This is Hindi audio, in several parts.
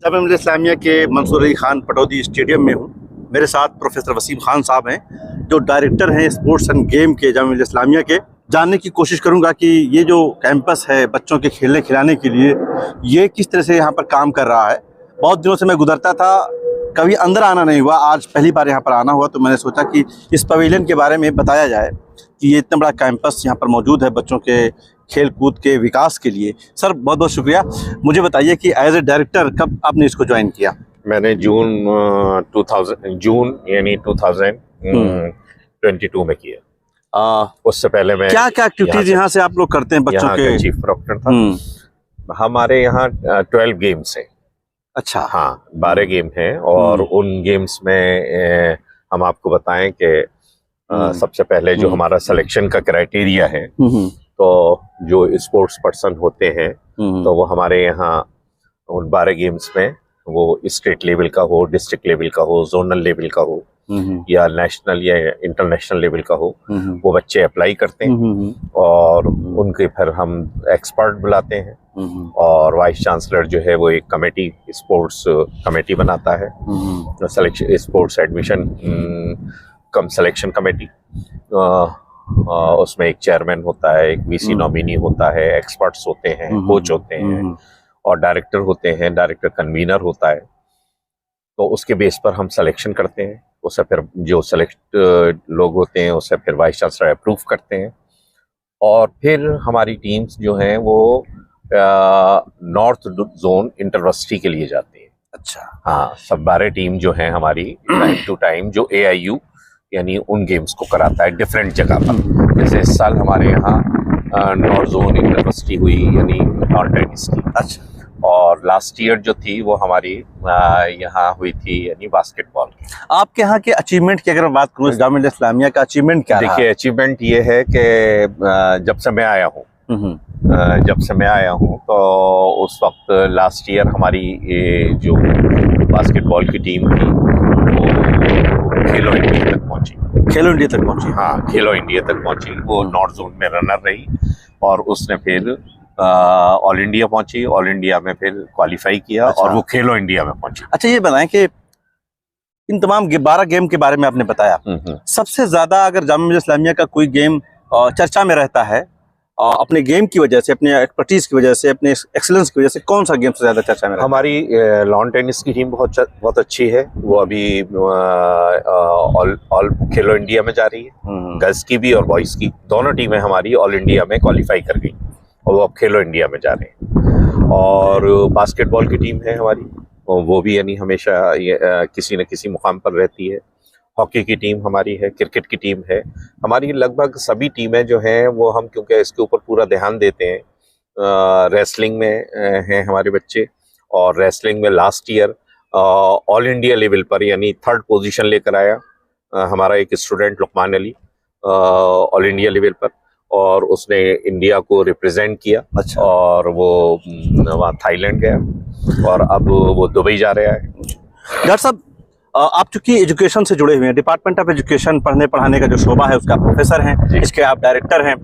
जामिया मिल्लियत इस्लामिया के मंसूर अली खान पटौदी स्टेडियम में हूँ। मेरे साथ प्रोफेसर वसीम खान साहब हैं, जो डायरेक्टर हैं स्पोर्ट्स एंड गेम के जामिया मिल्लियत इस्लामिया के। जानने की कोशिश करूँगा कि ये जो कैंपस है बच्चों के खेलने खिलाने के लिए, ये किस तरह से यहाँ पर काम कर रहा है। बहुत दिनों से मैं गुजरता था, कभी अंदर आना नहीं हुआ, आज पहली बार यहाँ पर आना हुआ, तो मैंने सोचा कि इस पवेलियन के बारे में बताया जाए कि ये इतना बड़ा कैंपस यहाँ पर मौजूद है बच्चों के खेल कूद के विकास के लिए। सर बहुत बहुत शुक्रिया। मुझे बताइए कि एज ए डायरेक्टर कब आपने इसको ज्वाइन किया? मैंने जून यानी 2022 में किया। उससे पहले मैं क्या क्या एक्टिविटीज यहाँ से आप लोग करते हैं बच्चों के? चीफ प्रोक्टर था। हमारे यहाँ 12 गेम्स हैं। अच्छा। हाँ, 12 गेम हैं और उन गेम्स में हम आपको बताएं कि सबसे पहले जो हमारा सिलेक्शन का क्राइटेरिया है, तो जो स्पोर्ट्स पर्सन होते हैं तो वो हमारे यहाँ उन 12 गेम्स में वो स्टेट लेवल का हो, डिस्ट्रिक्ट लेवल का हो, जोनल लेवल का हो या नेशनल या इंटरनेशनल लेवल का हो, वो बच्चे अप्लाई करते हैं और उनके फिर हम एक्सपर्ट बुलाते हैं और वाइस चांसलर जो है वो एक कमेटी, स्पोर्ट्स कमेटी बनाता है, सिलेक्शन स्पोर्ट्स एडमिशन कम सिलेक्शन कमेटी। उसमें एक चेयरमैन होता है, एक वीसी नॉमिनी होता है, एक्सपर्ट्स होते हैं, कोच होते हैं और डायरेक्टर होते हैं, डायरेक्टर कन्वीनर होता है। तो उसके बेस पर हम सिलेक्शन करते हैं। उससे फिर जो सेलेक्ट लोग होते हैं उससे फिर वाइस चांसलर अप्रूव करते हैं और फिर हमारी टीम्स जो हैं वो नॉर्थ जोन इंटरवर्सिटी के लिए जाती है। अच्छा। हाँ, सब 12 टीम जो हैं हमारी टाइम टू टाइम जो AIU यानी उन गेम्स को कराता है डिफरेंट जगह पर। जैसे इस साल हमारे यहाँ नॉर्थ जोन इंटरवर्सिटी हुई यानी लॉन टेनिस की। अच्छा। और लास्ट ईयर जो थी वो हमारी यहाँ हुई थी यानी बास्केटबॉल की। आपके यहाँ के अचीवमेंट की अगर बात करूँ, जामिया मिल्लियत इस्लामिया का अचीवमेंट क्या रहा? देखिए, अचीवमेंट ये है कि जब से मैं आया हूँ तो उस वक्त लास्ट ईयर हमारी ये जो बास्केटबॉल की टीम थी वो खेलो इंडिया तक पहुंची। खेलो इंडिया तक पहुंची? हाँ, खेलो इंडिया तक पहुंची। वो नॉर्थ जोन में रनर रही और उसने फिर ऑल इंडिया पहुंची, ऑल इंडिया में फिर क्वालिफाई किया। अच्छा। और वो खेलो इंडिया में पहुंची। अच्छा, ये बताएं कि इन तमाम 12 गेम के बारे में आपने बताया, सबसे ज्यादा अगर जामिया मिल्लियत इस्लामिया का कोई गेम चर्चा में रहता है अपने गेम की वजह से, अपने एक्सपर्टीज की वजह से, अपने एक्सीलेंस की वजह से, कौन सा गेम से ज्यादा चर्चा में रहता है? हमारी लॉन टेनिस की टीम बहुत अच्छी है। वो अभी ऑल खेलो इंडिया में जा रही है। गर्ल्स की भी और बॉयज की दोनों टीमें हमारी ऑल इंडिया में क्वालिफाई कर गई और वो अब खेलो इंडिया में जा रहे हैं। और बास्केटबॉल की टीम है हमारी, वो भी यानी हमेशा किसी न किसी मुकाम पर रहती है। हॉकी की टीम हमारी है, क्रिकेट की टीम है हमारी। लगभग सभी टीमें जो हैं वो हम क्योंकि इसके ऊपर पूरा ध्यान देते हैं। रेसलिंग में हैं हमारे बच्चे और रेसलिंग में last year all India level पर यानी 3rd पोजीशन लेकर आया हमारा एक student Luqman Ali all India level पर, और उसने इंडिया को रिप्रेजेंट किया। अच्छा। और वो वहाँ थाईलैंड गया और अब वो दुबई जा रहा है। डॉक्टर साहब, आप चूंकि एजुकेशन से जुड़े हुए हैं, डिपार्टमेंट ऑफ एजुकेशन पढ़ने पढ़ाने का जो शोबा है उसका प्रोफेसर हैं, इसके आप डायरेक्टर हैं।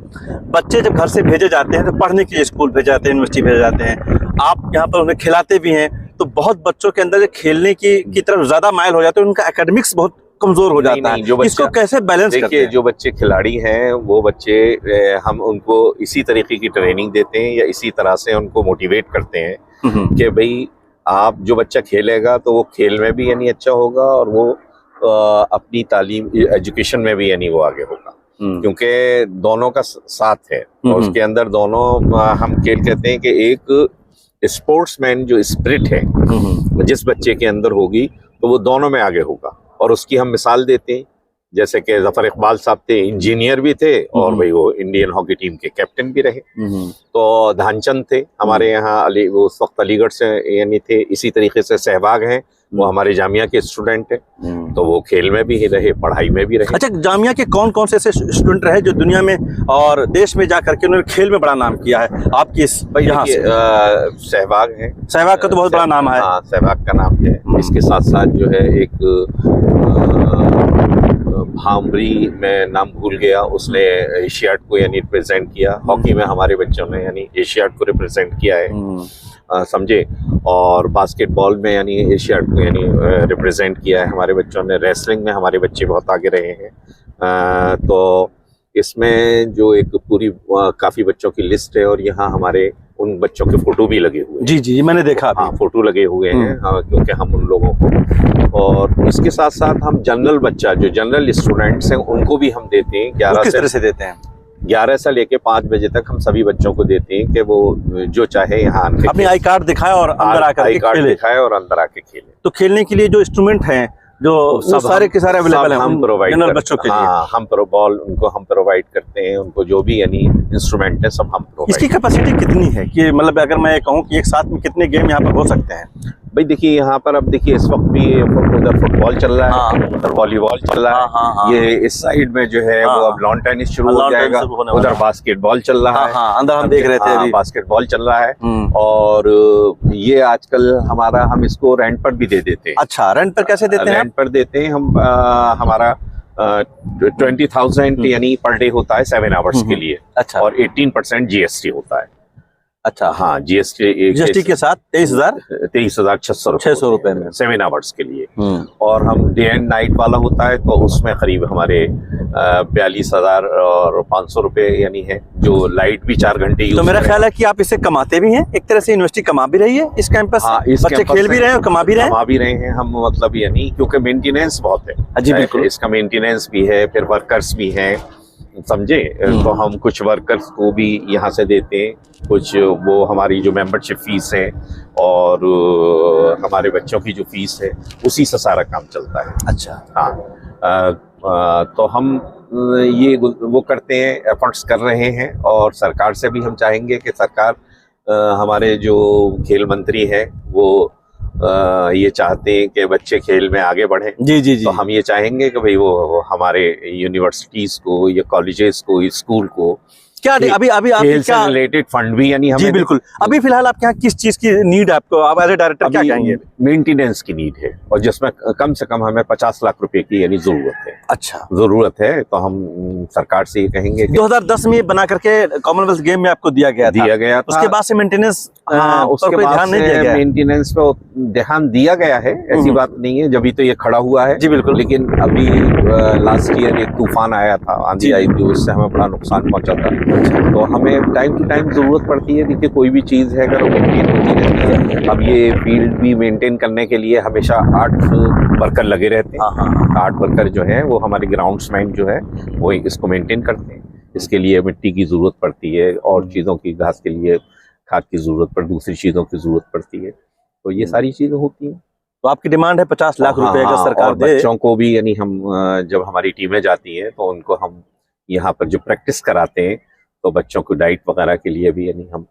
बच्चे जब घर से भेजे जाते हैं तो पढ़ने के लिए स्कूल भेजे जाते हैं, यूनिवर्सिटी भेजे जाते हैं, आप यहाँ पर उन्हें खिलाते भी हैं, तो बहुत बच्चों के अंदर खेलने की तरफ ज्यादा माइल हो जाते हैं, उनका एकेडमिक्स बहुत कमजोर हो जाता है। इसको कैसे बैलेंस करते हैं? जो बच्चे खिलाड़ी हैं वो बच्चे हम उनको इसी तरीके की ट्रेनिंग देते हैं या इसी तरह से उनको मोटिवेट करते हैं कि भाई आप जो बच्चा खेलेगा तो वो खेल में भी यानी अच्छा होगा और वो अपनी तालीम एजुकेशन में भी यानी वो आगे होगा, क्योंकि दोनों का साथ है और उसके अंदर दोनों हम खेल कहते हैं कि एक स्पोर्ट्समैन जो स्पिरिट है जिस बच्चे के अंदर होगी तो वो दोनों में आगे होगा। और उसकी हम मिसाल देते हैं, जैसे कि जफर इकबाल साहब थे, इंजीनियर भी थे और भाई वो इंडियन हॉकी टीम के कैप्टन भी रहे। तो ध्यानचंद थे हमारे यहाँ, वो उस वक्त अलीगढ़ से यानी थे। इसी तरीके से सहवाग हैं, वो हमारे जामिया के स्टूडेंट हैं, तो वो खेल में भी रहे, पढ़ाई में भी रहे। अच्छा, जामिया के कौन कौन से ऐसे स्टूडेंट रहे जो दुनिया में और देश में जा करके उन्होंने खेल में बड़ा नाम किया है आपकी यहाँ से? सहवाग है। सहवाग का तो बहुत बड़ा नाम है। हाँ, सहवाग का नाम है। इसके साथ साथ जो है एक भामरी, मैं नाम भूल गया, उसने एशियाड को यानी रिप्रेजेंट किया। हॉकी में हमारे बच्चों ने यानी एशियाड को रिप्रेजेंट किया है। समझे। और बास्केटबॉल में यानी एशिया को यानी रिप्रेजेंट किया है हमारे बच्चों ने। रेसलिंग में हमारे बच्चे बहुत आगे रहे हैं। तो इसमें जो एक पूरी काफ़ी बच्चों की लिस्ट है, और यहाँ हमारे उन बच्चों के फोटो भी लगे हुए हैं। जी जी, मैंने देखा। हाँ, फोटो लगे हुए हैं। हाँ, क्योंकि हम उन लोगों को, और इसके साथ साथ हम जनरल बच्चा जो जनरल स्टूडेंट्स हैं उनको भी हम देते हैं। 11 किस तरह से देते हैं? 11 से लेके 5 बजे तक हम सभी बच्चों को देते हैं कि वो जो चाहे यहाँ अपनी आई कार्ड दिखाए और अंदर आकर आई कार्ड खेले। दिखाए और अंदर आके खेले। तो खेलने के लिए जो इंस्ट्रूमेंट हैं जो वो सारे के सारे अवेलेबल हैं हम प्रोवाइड जनरल बच्चों के लिए। हाँ, हम बॉल उनको हम प्रोवाइड करते हैं। उनको जो भी यानी इंस्ट्रूमेंट है सब हम प्रोवाइड। इसकी कैपेसिटी कितनी है कि मतलब अगर मैं कहूँ कि एक साथ में कितने गेम यहाँ पर हो सकते हैं? भाई देखिए, यहाँ पर अब देखिए इस वक्त भी उधर फुटबॉल चल रहा है। हाँ। उधर वॉलीबॉल चल रहा है। हाँ। ये इस साइड में जो है हाँ। वो अब लॉन टेनिस शुरू हो जाएगा। उधर बास्केटबॉल चल रहा है। हाँ, अंदर हम देख रहे थे अभी बास्केटबॉल चल रहा है। और ये आजकल हमारा हम इसको रेंट पर भी दे देते हैं। अच्छा, रेंट पर कैसे देते हैं? रेंट पर देते हैं हम। हमारा 20,000 यानी पर डे होता है 7 आवर्स के लिए। अच्छा। और 18% GST होता है। अच्छा। हाँ, GST के साथ 23,600 रुपए में 7 आवर्स के लिए। और हम डे एंड नाइट वाला होता है तो उसमें करीब हमारे 42,500 रुपए यानी है, जो लाइट भी 4 घंटे यूज। तो मेरा ख्याल है कि आप इससे कमाते भी हैं, एक तरह से यूनिवर्सिटी कमा भी रही है इस कैंपस। हाँ, इस बच्चे खेल भी रहे हैं और कमा भी रहे हैं हम, मतलब यानी क्योंकि मेंटेनेंस बहुत है। जी बिल्कुल, इसका मेंटेनेंस भी है, फिर वर्कर्स भी हैं, समझे। तो हम कुछ वर्कर्स को भी यहाँ से देते हैं, कुछ वो हमारी जो मेंबरशिप फीस है और हमारे बच्चों की जो फीस है उसी से सारा काम चलता है। अच्छा। हाँ, तो हम ये वो करते हैं, एफर्ट्स कर रहे हैं। और सरकार से भी हम चाहेंगे कि सरकार, हमारे जो खेल मंत्री हैं वो ये चाहते हैं कि बच्चे खेल में आगे बढ़ें। जी जी जी। तो हम ये चाहेंगे कि भाई वो हमारे यूनिवर्सिटीज को या कॉलेजेस को, स्कूल को क्या अभी खेल से रिलेटेड फंड भी यानी हमें। जी बिल्कुल। अभी फिलहाल आपके यहाँ किस चीज की नीड है आपको? आप एज ए डायरेक्टर क्या कहेंगे? मेंटेनेंस की नीड है, और जिसमें कम से कम हमें 50 लाख रुपए की यानी जरूरत है। अच्छा, जरूरत है। तो हम सरकार से ये कहेंगे कि 2010 में बना करके कॉमनवेल्थ गेम में आपको दिया गया था। उसके बाद से मेंटेनेंस, उसके बाद ध्यान नहीं दिया गया। मेंटेनेंस पे ध्यान दिया गया है, ऐसी बात नहीं है, जब तो ये खड़ा हुआ है। जी बिल्कुल। लेकिन अभी लास्ट ईयर एक तूफान आया था, आंधी आई थी, उससे हमें बड़ा नुकसान पहुंचा था। तो हमें टाइम टू टाइम जरूरत पड़ती है। देखिए, कोई भी चीज है अगर वो मेंटेन होती रहती है। अब ये फील्ड भी मेंटेन करने के लिए हमेशा 8 वर्कर लगे रहते हैं। 8 वर्कर जो है वो हमारे ग्राउंड्समैन जो है वो इसको मेंटेन करते हैं। इसके लिए मिट्टी की जरूरत पड़ती है, और चीज़ों की, घास के लिए खाद की जरूरत पर, दूसरी चीज़ों की जरूरत पड़ती है। तो ये सारी चीज़ें होती हैं। तो आपकी डिमांड है 50 लाख रुपए अगर सरकार दे। बच्चों को भी यानी हम जब हमारी टीमें जाती हैं तो उनको हम यहाँ पर जो प्रैक्टिस कराते हैं, तो बच्चों को डाइट वगैरह के लिए भी यानी हम।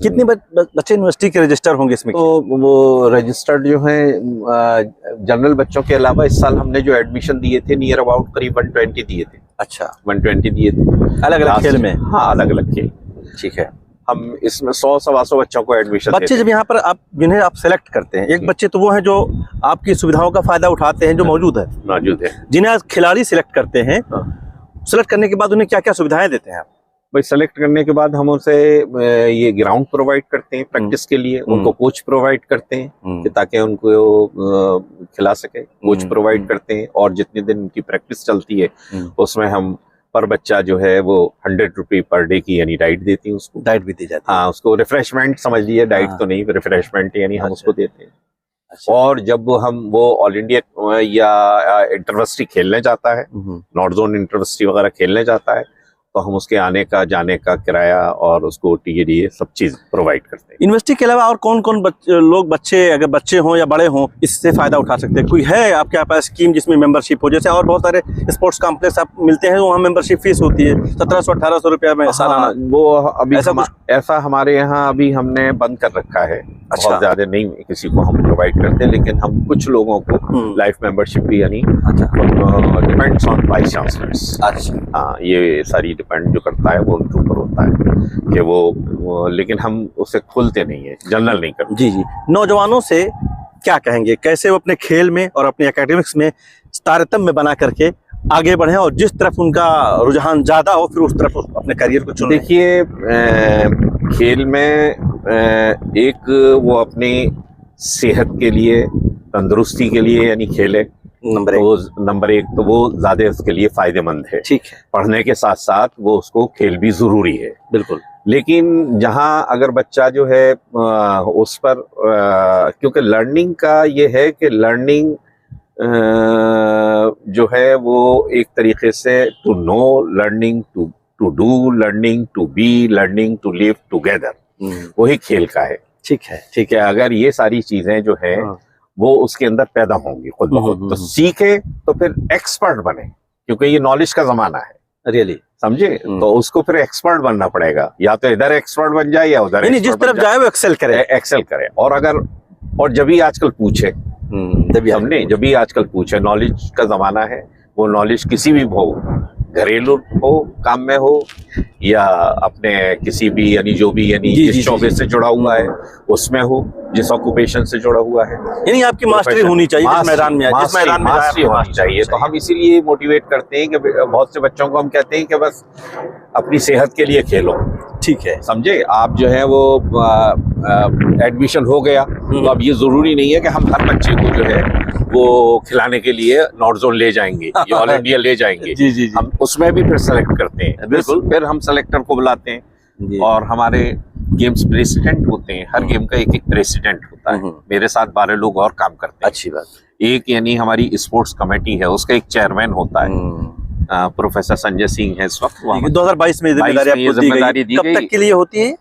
कितने बच्चे यूनिवर्सिटी के रजिस्टर होंगे इसमें? तो वो रजिस्टर्ड जो है जनरल बच्चों के अलावा इस साल हमने जो एडमिशन दिए थे नियर अबाउट करीब 120 दिए थे। अच्छा, 120 दिए थे अलग अलग खेल में? हाँ, अलग अलग खेल। ठीक है। हम इसमें 100-125 बच्चों को एडमिशन बच्चे जब यहाँ पर आप जिन्हें आप सेलेक्ट करते हैं, एक बच्चे तो वो हैं जो आपकी सुविधाओं का फायदा उठाते हैं जो मौजूद है, जिन्हें आप खिलाड़ी सिलेक्ट करते हैं, सेलेक्ट करने के बाद उन्हें क्या क्या सुविधाएं देते हैं आप? भाई सेलेक्ट करने के बाद हम उनसे ये ग्राउंड प्रोवाइड करते हैं प्रैक्टिस के लिए, उनको कोच प्रोवाइड करते हैं कि ताकि उनको खिला सके, कोच प्रोवाइड करते हैं। और जितने दिन उनकी प्रैक्टिस चलती है उसमें हम पर बच्चा जो है वो 100 रुपये पर डे की यानी डाइट देती है। उसको डाइट भी दी जाती है। हाँ, उसको रिफ्रेशमेंट समझ लीजिए, डाइट तो नहीं, रिफ्रेशमेंट यानी हम उसको देते हैं। अच्छा। और जब वो ऑल इंडिया या इंटरवर्सिटी खेलने जाता है, नॉर्थ जोन इंटरवर्सिटी वगैरह खेलने जाता है, तो हम उसके आने का, जाने का किराया और उसको टिकट सब चीज प्रोवाइड करते हैं। यूनिवर्सिटी के अलावा और कौन कौन बच्चे, अगर बच्चे हों या बड़े हों, इससे फायदा उठा सकते हैं? कोई है आपके पास स्कीम जिसमें मेंबरशिप हो? जैसे और बहुत सारे स्पोर्ट्स कॉम्प्लेक्स आप मिलते हैं वहाँ मेंबरशिप फीस होती है 1700-1800 रुपया में सालाना। वो अभी ऐसा हमारे यहाँ अभी हमने बंद कर रखा है। अच्छा। बहुत ज्यादा नहीं किसी को हम प्रोवाइड करते, लेकिन हम कुछ लोगों को लाइफ मेंबरशिप भी यानी डिपेंड्स ऑन वाइस चांसलर्स। अच्छा। हाँ, ये सारी डिपेंड जो करता है वो उनके ऊपर होता है कि वो लेकिन हम उसे खोलते नहीं है, जनरल नहीं करते। जी जी। नौजवानों से क्या कहेंगे, कैसे वो अपने खेल में और अपने एकेडमिक्स में तारतम्य बना करके आगे बढ़े और जिस तरफ उनका रुझान ज्यादा हो फिर उस तरफ अपने करियर को चुने। देखिए खेल में एक वो अपनी सेहत के लिए, तंदुरुस्ती के लिए यानी खेले, नंबर नंबर एक तो वो ज्यादा उसके लिए फायदेमंद है। ठीक है, पढ़ने के साथ साथ वो उसको खेल भी जरूरी है। बिल्कुल। लेकिन जहाँ अगर बच्चा जो है उस पर क्योंकि लर्निंग का ये है कि लर्निंग जो है वो एक तरीके से to know, learning to do, learning to be, learning to live together, वही खेल का है। ठीक है, ठीक है, अगर ये सारी चीजें जो है वो उसके अंदर पैदा होंगी खुद ब खुद, तो सीखे तो फिर एक्सपर्ट बने, क्योंकि ये नॉलेज का जमाना है। रियली समझे? तो उसको फिर एक्सपर्ट बनना पड़ेगा, या तो इधर एक्सपर्ट बन जाए या उधर, नहीं, जिस तरफ जाए वो एक्सेल करे। एक्सेल करे। और जब भी आजकल पूछे, हमने जब भी आजकल पूछे, नॉलेज का जमाना है, वो नॉलेज किसी भी हो, घरेलू हो, काम में हो, या अपने किसी भी यानी जो भी यानी जिस शोबे से जुड़ा हुआ है उसमें हो, जिस ऑक्यूपेशन से जुड़ा हुआ है, यानी आपकी मास्टरी होनी चाहिए जिस मैदान में, मास्टरी होनी चाहिए। तो हम इसीलिए मोटिवेट करते हैं कि बहुत से बच्चों को हम कहते हैं कि बस अपनी सेहत के लिए खेलो। ठीक है, समझे? आप जो है वो एडमिशन हो गया तो अब ये जरूरी नहीं है कि हम हर बच्चे को जो है वो खिलाने के लिए नॉर्थ जोन ले जाएंगे या ऑल इंडिया ले जाएंगे। जी। हम उसमें भी फिर सेलेक्ट करते हैं, बिल्कुल। फिर हम सेलेक्टर को बुलाते हैं और हमारे गेम्स प्रेसिडेंट होते हैं, हर गेम का एक एक प्रेसिडेंट होता है। मेरे साथ 12 लोग और काम करते हैं। अच्छी बात। एक यानी हमारी स्पोर्ट्स कमेटी है, उसका एक चेयरमैन होता है, प्रोफेसर संजय सिंह है इस वक्त। 2022 में जिम्मेदारी दी गई। कब तक के लिए होती है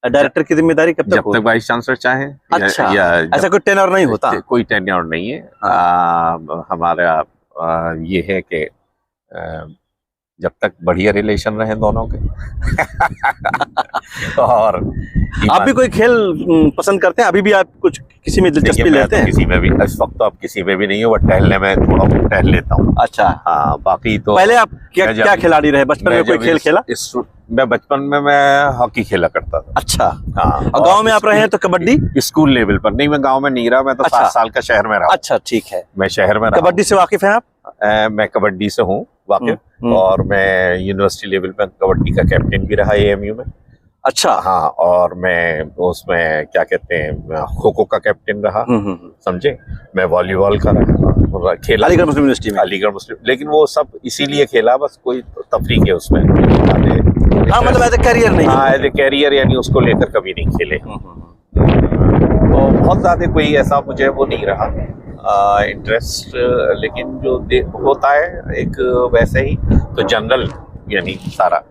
डायरेक्टर की जिम्मेदारी? कब तक? जब तक वाइस चांसलर चाहे। अच्छा, ऐसा कोई टेन्योर नहीं होता? कोई टेन्योर नहीं है। हमारा ये है कि जब तक बढ़िया रिलेशन रहे दोनों के। और आप भी कोई खेल पसंद करते हैं? अभी भी आप कुछ किसी में दिलचस्पी लेते हैं? किसी में भी इस वक्त तो आप किसी में भी नहीं हो, बट टहलने में थोड़ा टहल लेता हूँ। अच्छा, हाँ। बाकी तो पहले आप क्या खिलाड़ी रहे? बचपन में कोई खेल खेला? मैं बचपन में मैं हॉकी खेला करता था। अच्छा, हाँ। और गांव में आप रहे हैं तो कबड्डी? स्कूल लेवल पर नहीं, मैं गांव में नहीं रहा, मैं तो 7 साल का शहर में रहा। अच्छा, ठीक है। मैं शहर में रहा। कबड्डी से वाकिफ हैं आप? मैं कबड्डी से हूँ वाकिफ, और मैं यूनिवर्सिटी लेवल पे कबड्डी का कैप्टन भी रहा AMU में। अच्छा, हाँ। और मैं उसमें क्या कहते हैं खो खो का कैप्टन रहा। समझे? मैं वॉलीबॉल का रहा, खेला अलीगढ़ मुस्लिम यूनिवर्सिटी में। अलीगढ़ मुस्लिम, लेकिन वो सब इसीलिए खेला, बस कोई तफरीक है उसमें। हाँ, मतलब एज ए कैरियर नहीं। हाँ, एज ए कैरियर यानी उसको लेकर कभी नहीं खेले। तो बहुत ज्यादा कोई ऐसा मुझे वो नहीं रहा इंटरेस्ट, लेकिन जो होता है एक वैसे ही तो जनरल यानी सारा।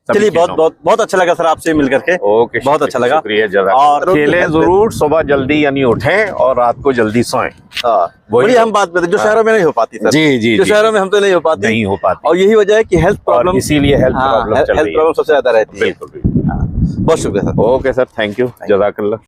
चलिए, बहुत अच्छा लगा सर आपसे मिल करके। ओके, बहुत अच्छा लगा। शुक्रिया। और खेलें जरूर, सुबह जल्दी यानी उठें और रात को जल्दी सोएं। वही हम बात करते जो शहरों में नहीं हो पाती सर। जी। जो शहरों में हम तो नहीं हो पाती, और यही वजह है कि हेल्थ प्रॉब्लम, इसीलिए हेल्थ प्रॉब्लम सबसे ज्यादा रहती है। बिल्कुल। बहुत शुक्रिया sir. Okay sir, thank you, जज़ाकल्लाह।